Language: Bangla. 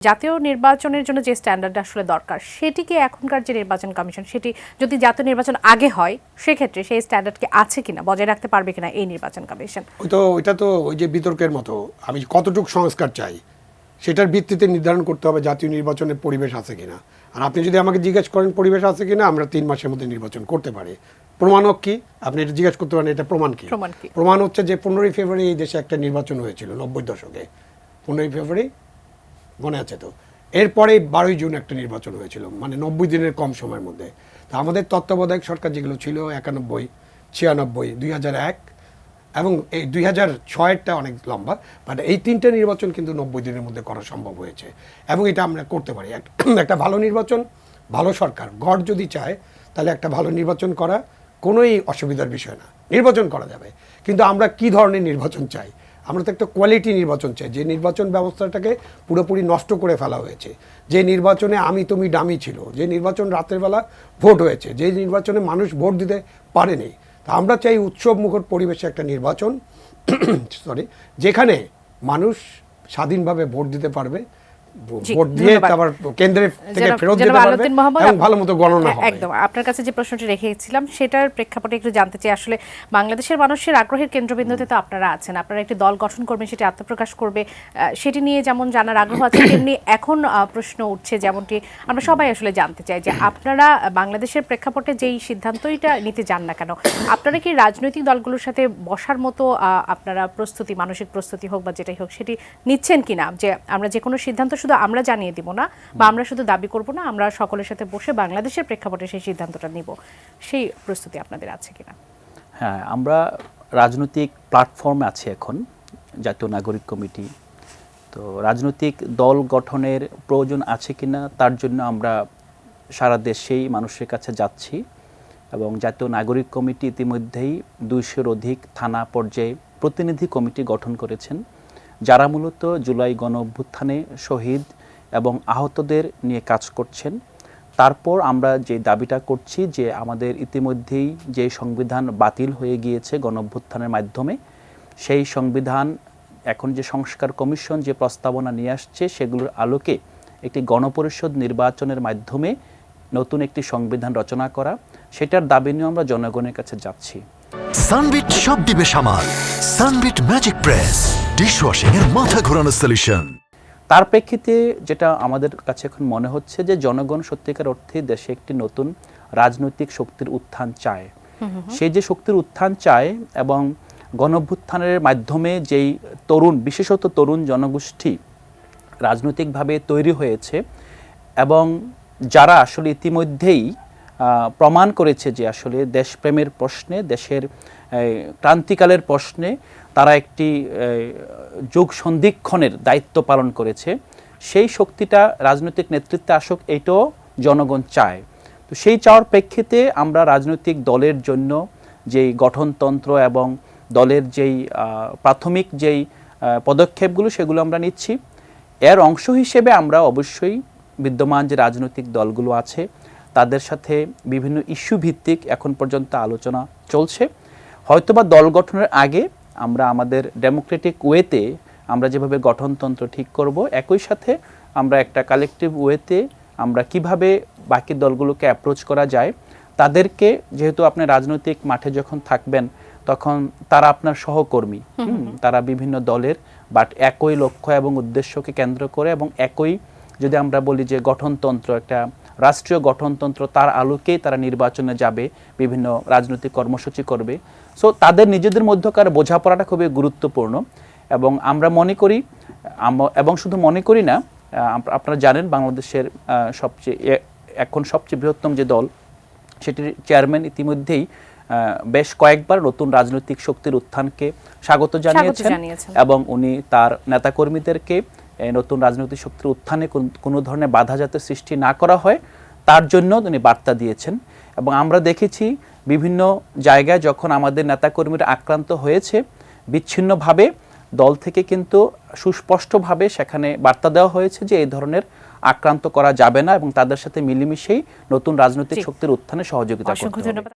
জাতীয় নির্বাচনের জন্য যে স্ট্যান্ডার্ড আসলে দরকার সেটিকে এখনকার যে নির্বাচন কমিশন সেটি যদি জাতীয় নির্বাচন আগে হয় সেক্ষেত্রে সেই স্ট্যান্ডার্ড কি আছে কিনা, বজায় রাখতে পারবে কিনা এই নির্বাচন কমিশন? ওইটা তো ওই যে বিতর্কের মতো, আমি কতটুকু সংস্কার চাই সেটার ভিত্তিতে নির্ধারণ করতে হবে জাতীয় নির্বাচনের পরিবেশ আছে কিনা। আর আপনি যদি আমাকে জিজ্ঞেস করেন পরিবেশ আছে কিনা, আমরা 3 মাসের মধ্যে নির্বাচন করতে পারি। প্রমাণ কি? আপনি এটা জিজ্ঞেস করতে পারেন, এটা প্রমাণ কি? প্রমাণ হচ্ছে যে 15ই ফেব্রুয়ারি এই দেশে একটা নির্বাচন হয়েছিল 90 দশকে। 15ই ফেব্রুয়ারি মনে আছে তো? এরপরে 12ই জুন একটা নির্বাচন হয়েছিল, মানে 90 দিনের কম সময়ের মধ্যে। তা আমাদের তত্ত্বাবধায়ক সরকার যেগুলো ছিল 91, 96, 2001 এবং এই 2006-টা অনেক লম্বা, বাট এই 3টে নির্বাচন কিন্তু 90 দিনের মধ্যে করা সম্ভব হয়েছে এবং এটা আমরা করতে পারি। একটা ভালো নির্বাচন, ভালো সরকার, গড় যদি চায় তাহলে একটা ভালো নির্বাচন করা কোনোই অসুবিধার বিষয় না, নির্বাচন করা যাবে। কিন্তু আমরা কি ধরনের নির্বাচন চাই? আমরা তো একটা কোয়ালিটি নির্বাচন চাই, যে নির্বাচন ব্যবস্থাটাকে পুরোপুরি নষ্ট করে ফেলা হয়েছে, যে নির্বাচনে আমি তুমি ডামি ছিল, যে নির্বাচন রাতের বেলা ভোট হয়েছে, যে নির্বাচনে মানুষ ভোট দিতে পারেনি। তা আমরা চাই উৎসব মুখর পরিবেশে একটা নির্বাচন যেখানে মানুষ স্বাধীনভাবে ভোট দিতে পারবে, ভোট দিয়ে আবার কেন্দ্রে থেকে ফেরত দিতে পারবে এবং ভালোমতো গণনা হবে। একদম আপনার কাছে যে প্রশ্নটি রেখেছিলাম সেটার প্রেক্ষাপটে একটু জানতে চাই, আসলে বাংলাদেশের মানুষের আগ্রহের কেন্দ্রবিন্দুতে তো আপনারা আছেন, আপনারা একটি দল গঠন করবেন, সেটি আত্মপ্রকাশ করবে, সেটি নিয়ে যেমন জানার আগ্রহ আছে তেমনি এখন প্রশ্ন উঠছে যেমনটি আমরা সবাই আসলে জানতে চাই যে আপনারা বাংলাদেশের প্রেক্ষাপটে যেই সিদ্ধান্তটা নিতে যান না কেন, আপনারা কি রাজনৈতিক দলগুলোর সাথে বসার মতো আপনারা প্রস্তুতি, মানসিক প্রস্তুতি হোক বা যেটাই হোক সেটি নিচ্ছেন কিনা, যে আমরা যে কোনো সিদ্ধান্ত শুধু আমরা জানিয়ে দিব না বা আমরা শুধু দাবি করব না, আমরা সকলের সাথে বসে বাংলাদেশের প্রেক্ষাপটে সেই সিদ্ধান্তটা নিব, সেই প্রস্তুতি আপনাদের আছে কিনা? হ্যাঁ, আমরা রাজনৈতিক প্ল্যাটফর্মে আছি এখন, জাতীয় নাগরিক কমিটি। তো রাজনৈতিক দল গঠনের প্রয়োজন আছে কিনা তার জন্য আমরা সারা দেশেই মানুষের কাছে যাচ্ছি এবং জাতীয় নাগরিক কমিটি ইতিমধ্যেই 200-র অধিক থানা পর্যায়ে প্রতিনিধি কমিটি গঠন করেছেন, যারা মূলত জুলাই গণ অভ্যুত্থানে শহীদ এবং আহতদের নিয়ে কাজ করছেন। তারপর আমরা যে দাবিটা করছি যে আমাদের ইতিমধ্যেই যে সংবিধান বাতিল হয়ে গিয়েছে গণ অভ্যুত্থানের মাধ্যমে, সেই সংবিধান এখন যে সংস্কার কমিশন যে প্রস্তাবনা নিয়ে আসছে সেগুলোর আলোকে একটি গণপরিষদ নির্বাচনের মাধ্যমে নতুন একটি সংবিধান রচনা করা, সেটার দাবি নিয়ে আমরা জনগণের কাছে যাচ্ছি। সানবিট সব দিবে সামাল, সানবিট ম্যাজিক প্রেস ডিশওয়াশিং এর মাথা ঘোরানো সলিউশন। তার প্রেক্ষিতে যেটা আমাদের কাছে এখন মনে হচ্ছে যে জনগণ সত্যিকার অর্থে দেশে একটি নতুন রাজনৈতিক শক্তির উত্থান চায়। সেই যে শক্তির উত্থান চায় এবং গণঅভ্যুত্থানের মাধ্যমে যেই তরুণ, বিশেষত তরুণ জনগোষ্ঠী রাজনৈতিকভাবে তৈরি হয়েছে এবং যারা আসলে ইতিমধ্যেই প্রমাণ করেছে যে আসলে দেশপ্রেমের প্রশ্নে, দেশের ক্রান্তিকালের প্রশ্নে তারা একটি যুগ সন্ধিক্ষণের দায়িত্ব পালন করেছে, সেই শক্তিটা রাজনৈতিক নেতৃত্বে আসুক, এইটাও জনগণ চায়। তো সেই চাওয়ার প্রেক্ষিতে আমরা রাজনৈতিক দলের জন্য যেই গঠনতন্ত্র এবং দলের যেই প্রাথমিক যেই পদক্ষেপগুলো সেগুলো আমরা নিচ্ছি। এর অংশ হিসেবে আমরা অবশ্যই বিদ্যমান যে রাজনৈতিক দলগুলো আছে তাদের সাথে বিভিন্ন ইস্যু ভিত্তিক এখন পর্যন্ত আলোচনা চলছে। হয়তোবা দল গঠনের আগে আমরা আমাদের ডেমোক্রেটিক ওয়েতে আমরা যেভাবে গঠনতন্ত্র ঠিক করব, একই সাথে আমরা একটা কালেকটিভ ওয়েতে আমরা কিভাবে বাকি দলগুলোকে অ্যাপ্রোচ করা যায়, তাদেরকে, যেহেতু আপনি রাজনৈতিক মাঠে যখন থাকবেন তখন তারা আপনার সহকর্মী, তারা বিভিন্ন দলের, বাট একই লক্ষ্য এবং উদ্দেশ্যকে কেন্দ্র করে এবং একই, যদি আমরা বলি যে গঠনতন্ত্র, একটা রাষ্ট্রীয় গঠনতন্ত্র, তার আলোকেই তারা নির্বাচনে যাবে, বিভিন্ন রাজনৈতিক কর্মসূচি করবে। সো তাদের নিজেদের মধ্যকার বোঝাপড়াটা খুবই গুরুত্বপূর্ণ এবং আমরা মনে করি, এবং শুধু মনে করি না, আপনারা জানেন বাংলাদেশের এখন সবচেয়ে বৃহত্তম যে দল, সেটির চেয়ারম্যান ইতিমধ্যেই বেশ কয়েকবার নতুন রাজনৈতিক শক্তির উত্থানকে স্বাগত জানিয়েছেন এবং উনি তার নেতাকর্মীদেরকে নতুন রাজনৈতিক শক্তির উত্থানে কোনো ধরনের বাধা যাতে সৃষ্টি না করা হয় তার জন্য তিনি বার্তা দিয়েছেন। এবং আমরা দেখেছি বিভিন্ন জায়গায় যখন আমাদের নেতাকর্মীরা আক্রান্ত হয়েছে, বিচ্ছিন্নভাবে দল থেকে কিন্তু সুস্পষ্টভাবে সেখানে বার্তা দেওয়া হয়েছে যে এই ধরনের আক্রান্ত করা যাবে না এবং তাদের সাথে মিলেমিশেই নতুন রাজনৈতিক শক্তির উত্থানে সহযোগিতা করতে হবে।